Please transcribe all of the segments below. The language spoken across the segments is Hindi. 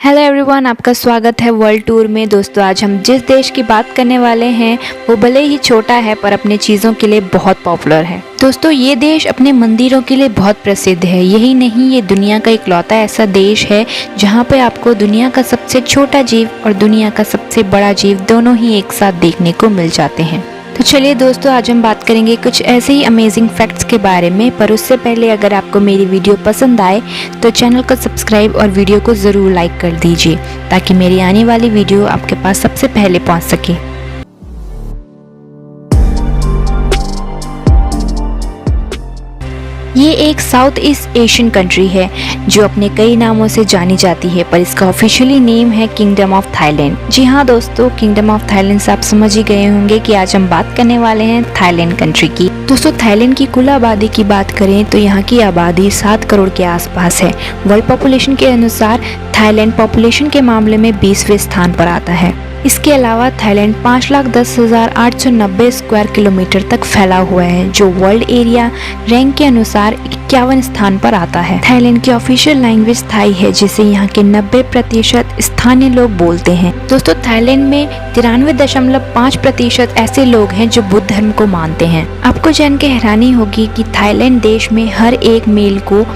हेलो एवरीवन, आपका स्वागत है वर्ल्ड टूर में। दोस्तों, आज हम जिस देश की बात करने वाले हैं वो भले ही छोटा है पर अपने चीज़ों के लिए बहुत पॉपुलर है। दोस्तों, ये देश अपने मंदिरों के लिए बहुत प्रसिद्ध है। यही नहीं, ये दुनिया का इकलौता ऐसा देश है जहाँ पे आपको दुनिया का सबसे छोटा जीव और दुनिया का सबसे बड़ा जीव दोनों ही एक साथ देखने को मिल जाते हैं। तो चलिए दोस्तों, आज हम बात करेंगे कुछ ऐसे ही अमेजिंग फैक्ट्स के बारे में। पर उससे पहले अगर आपको मेरी वीडियो पसंद आए तो चैनल को सब्सक्राइब और वीडियो को ज़रूर लाइक कर दीजिए ताकि मेरी आने वाली वीडियो आपके पास सबसे पहले पहुंच सके। ये एक साउथ ईस्ट एशियन कंट्री है जो अपने कई नामों से जानी जाती है, पर इसका ऑफिशियली नेम है किंगडम ऑफ थाईलैंड। जी हाँ दोस्तों, किंगडम ऑफ थाईलैंड से आप समझ ही गए होंगे कि आज हम बात करने वाले हैं थाईलैंड कंट्री की। दोस्तों, थाईलैंड की कुल आबादी की बात करें तो यहाँ की आबादी 7 करोड़ के आसपास है। वर्ल्ड पॉपुलेशन के अनुसार थाईलैंड पॉपुलेशन के मामले में 20वें स्थान पर आता है। इसके अलावा थाईलैंड 5,10,890 स्क्वायर किलोमीटर तक फैला हुआ है, जो वर्ल्ड एरिया रैंक के अनुसार 51 स्थान पर आता है। थाईलैंड की ऑफिशियल लैंग्वेज थाई है, जिसे यहाँ के 90% स्थानीय लोग बोलते हैं। दोस्तों, थाईलैंड में 93.5% ऐसे लोग हैं जो बुद्ध धर्म को मानते हैं। आपको जान के हैरानी होगी कि थाईलैंड देश में हर एक मेल को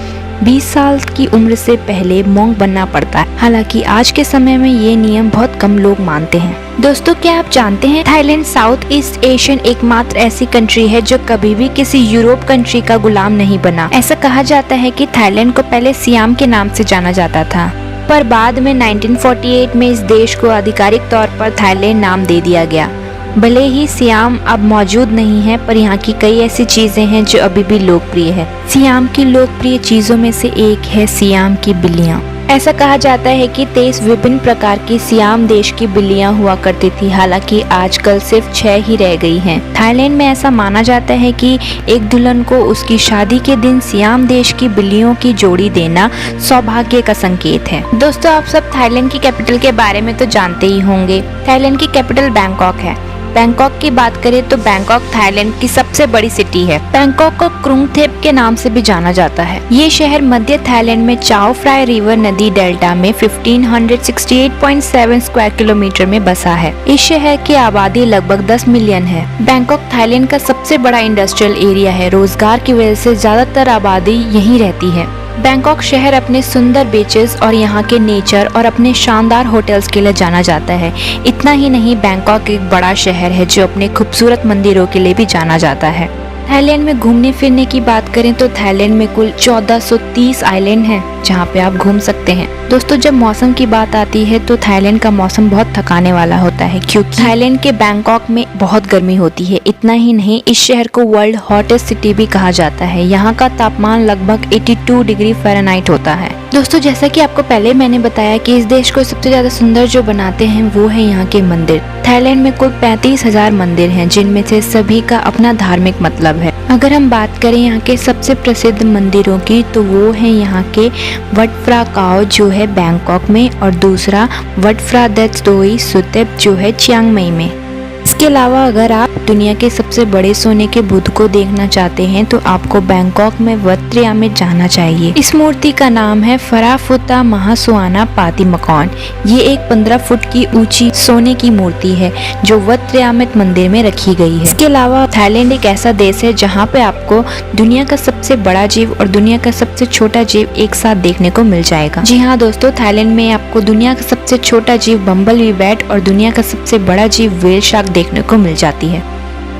20 साल की उम्र से पहले मॉन्क बनना पड़ता है। हालांकि आज के समय में ये नियम बहुत कम लोग मानते हैं। दोस्तों, क्या आप जानते हैं थाईलैंड साउथ ईस्ट एशियन एकमात्र ऐसी कंट्री है जो कभी भी किसी यूरोप कंट्री का गुलाम नहीं बना। ऐसा कहा जाता है कि थाईलैंड को पहले सियाम के नाम से जाना जाता था, पर बाद में 1948 में इस देश को आधिकारिक तौर पर थाईलैंड नाम दे दिया गया। भले ही सियाम अब मौजूद नहीं है, पर यहाँ की कई ऐसी चीजें हैं जो अभी भी लोकप्रिय है। सियाम की लोकप्रिय चीजों में से एक है सियाम की बिल्लियाँ। ऐसा कहा जाता है कि 23 विभिन्न प्रकार की सियाम देश की बिल्लियाँ हुआ करती थी, हालांकि आजकल सिर्फ 6 ही रह गई हैं। थाईलैंड में ऐसा माना जाता है कि एक दुल्हन को उसकी शादी के दिन सियाम देश की बिल्लियों की जोड़ी देना सौभाग्य का संकेत है। दोस्तों, आप सब थाईलैंड की कैपिटल के बारे में तो जानते ही होंगे। थाईलैंड की कैपिटल बैंकॉक है। बैंकॉक की बात करें तो बैंकॉक थाईलैंड की सबसे बड़ी सिटी है। बैंकॉक को क्रुंगथेप के नाम से भी जाना जाता है। ये शहर मध्य थाईलैंड में चाओ फ्राई रिवर नदी डेल्टा में 1568.7 स्क्वायर किलोमीटर में बसा है। इस शहर की आबादी लगभग 10 मिलियन है। बैंकॉक थाईलैंड का सबसे बड़ा इंडस्ट्रियल एरिया है। रोजगार की वजह से ज्यादातर आबादी यहीं रहती है। बैंकॉक शहर अपने सुंदर बीचेस और यहाँ के नेचर और अपने शानदार होटल्स के लिए जाना जाता है। इतना ही नहीं, बैंकॉक एक बड़ा शहर है जो अपने खूबसूरत मंदिरों के लिए भी जाना जाता है। थाईलैंड में घूमने फिरने की बात करें तो थाईलैंड में कुल 1430 आइलैंड हैं जहाँ पे आप घूम सकते हैं। दोस्तों, जब मौसम की बात आती है तो थाईलैंड का मौसम बहुत थकाने वाला होता है, क्योंकि थाईलैंड के बैंकॉक में बहुत गर्मी होती है। इतना ही नहीं, इस शहर को वर्ल्ड हॉटेस्ट सिटी भी कहा जाता है। यहाँ का तापमान लगभग 82 डिग्री फ़ारेनहाइट होता है। दोस्तों, जैसा कि आपको पहले मैंने बताया कि इस देश को सबसे ज्यादा सुंदर जो बनाते हैं वो है यहाँ के मंदिर। थाईलैंड में कुल 35,000 मंदिर हैं, जिनमें से सभी का अपना धार्मिक मतलब है। अगर हम बात करें यहाँ के सबसे प्रसिद्ध मंदिरों की तो वो है यहाँ के वट फ्रा काओ जो है बैंकॉक में, और दूसरा वट फ्रा दैट्स दोई सुतेप जो है चियांग माई में। इसके अलावा अगर आप दुनिया के सबसे बड़े सोने के बुद्ध को देखना चाहते हैं तो आपको बैंकॉक में वट त्रिया में जाना चाहिए। इस मूर्ति का नाम है फराफुता महासुआना पातिमकॉन। ये एक 15 फुट की ऊंची सोने की मूर्ति है जो वट त्रियामित मंदिर में रखी गई है। इसके अलावा थाईलैंड एक ऐसा देश है जहाँ पे आपको दुनिया का सबसे बड़ा जीव और दुनिया का सबसे छोटा जीव एक साथ देखने को मिल जाएगा। जी हाँ दोस्तों, थाईलैंड में आपको दुनिया का सबसे छोटा जीव बम्बल बी बैट और दुनिया का सबसे बड़ा जीव व्हेल शार्क देखने को मिल जाती है।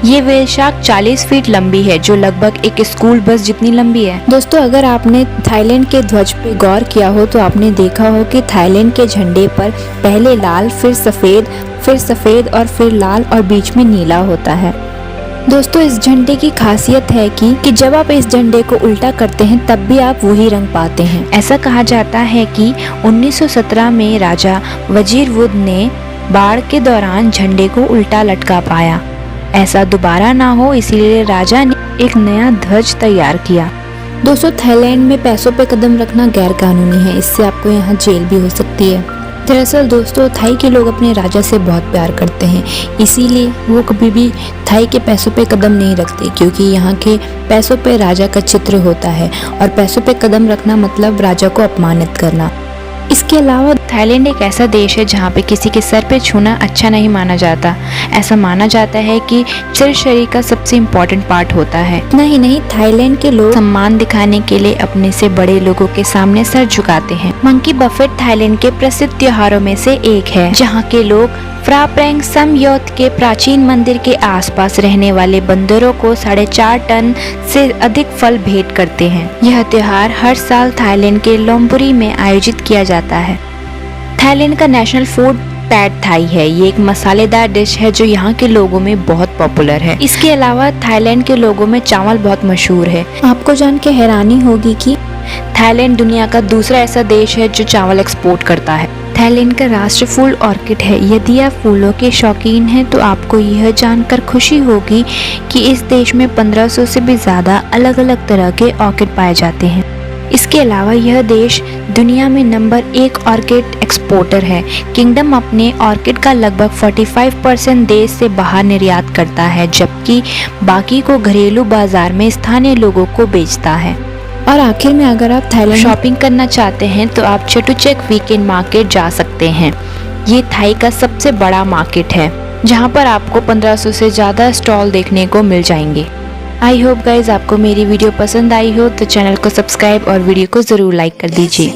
ये व्हेल शार्क 40 फीट लंबी है, जो लगभग एक स्कूल बस जितनी लंबी है। दोस्तों, अगर आपने थाईलैंड के ध्वज पे गौर किया हो तो आपने देखा हो कि थाईलैंड के झंडे पर पहले लाल, फिर सफेद और फिर लाल और बीच में नीला होता है। दोस्तों, इस झंडे की खासियत है कि जब आप इस झंडे को उल्टा करते हैं तब भी आप वही रंग पाते हैं। ऐसा कहा जाता है कि 1917 में राजा वजीर वुद ने बाढ़ के दौरान झंडे को उल्टा लटका पाया। ऐसा दोबारा ना हो, इसीलिए राजा ने एक नया ध्वज तैयार किया। दोस्तों, थाईलैंड में पैसों पे कदम रखना गैर कानूनी है। इससे आपको यहाँ जेल भी हो सकती है। दरअसल दोस्तों, थाई के लोग अपने राजा से बहुत प्यार करते हैं, इसीलिए वो कभी भी थाई के पैसों पे कदम नहीं रखते, क्योंकि यहाँ के पैसों पे राजा का चित्र होता है और पैसों पे कदम रखना मतलब राजा को अपमानित करना। इसके अलावा थाईलैंड एक ऐसा देश है जहाँ पे किसी के सर पे छूना अच्छा नहीं माना जाता। ऐसा माना जाता है कि सिर शरीर का सबसे इम्पोर्टेंट पार्ट होता है। इतना ही नहीं, थाईलैंड के लोग सम्मान दिखाने के लिए अपने से बड़े लोगों के सामने सर झुकाते हैं। मंकी बफेट थाईलैंड के प्रसिद्ध त्योहारों में से एक है, जहाँ के लोग फ्रा प्रेंग समयोत के प्राचीन मंदिर के आसपास रहने वाले बंदरों को 4.5 टन से अधिक फल भेंट करते हैं। यह त्योहार हर साल थाईलैंड के लोमपुरी में आयोजित किया जाता है। थाईलैंड का नेशनल फूड पैड थाई है। ये एक मसालेदार डिश है जो यहाँ के लोगों में बहुत पॉपुलर है। इसके अलावा थाईलैंड के लोगों में चावल बहुत मशहूर है। आपको जान के हैरानी होगी कि थाईलैंड दुनिया का दूसरा ऐसा देश है जो चावल एक्सपोर्ट करता है। थाईलैंड का राष्ट्र फूल ऑर्किड है। यदि आप फूलों के शौकीन हैं तो आपको यह जानकर खुशी होगी कि इस देश में 1500 से भी ज़्यादा अलग अलग तरह के ऑर्किड पाए जाते हैं। इसके अलावा यह देश दुनिया में नंबर 1 ऑर्किड एक्सपोर्टर है। किंगडम अपने ऑर्किड का लगभग 45% देश से बाहर निर्यात करता है, जबकि बाकी को घरेलू बाजार में स्थानीय लोगों को बेचता है। और आखिर में अगर आप थाईलैंड शॉपिंग करना चाहते हैं तो आप चटुचक वीकेंड मार्केट जा सकते हैं। ये थाई का सबसे बड़ा मार्केट है, जहां पर आपको 1500 से ज़्यादा स्टॉल देखने को मिल जाएंगे। आई होप गाइज आपको मेरी वीडियो पसंद आई हो तो चैनल को सब्सक्राइब और वीडियो को ज़रूर लाइक कर दीजिए।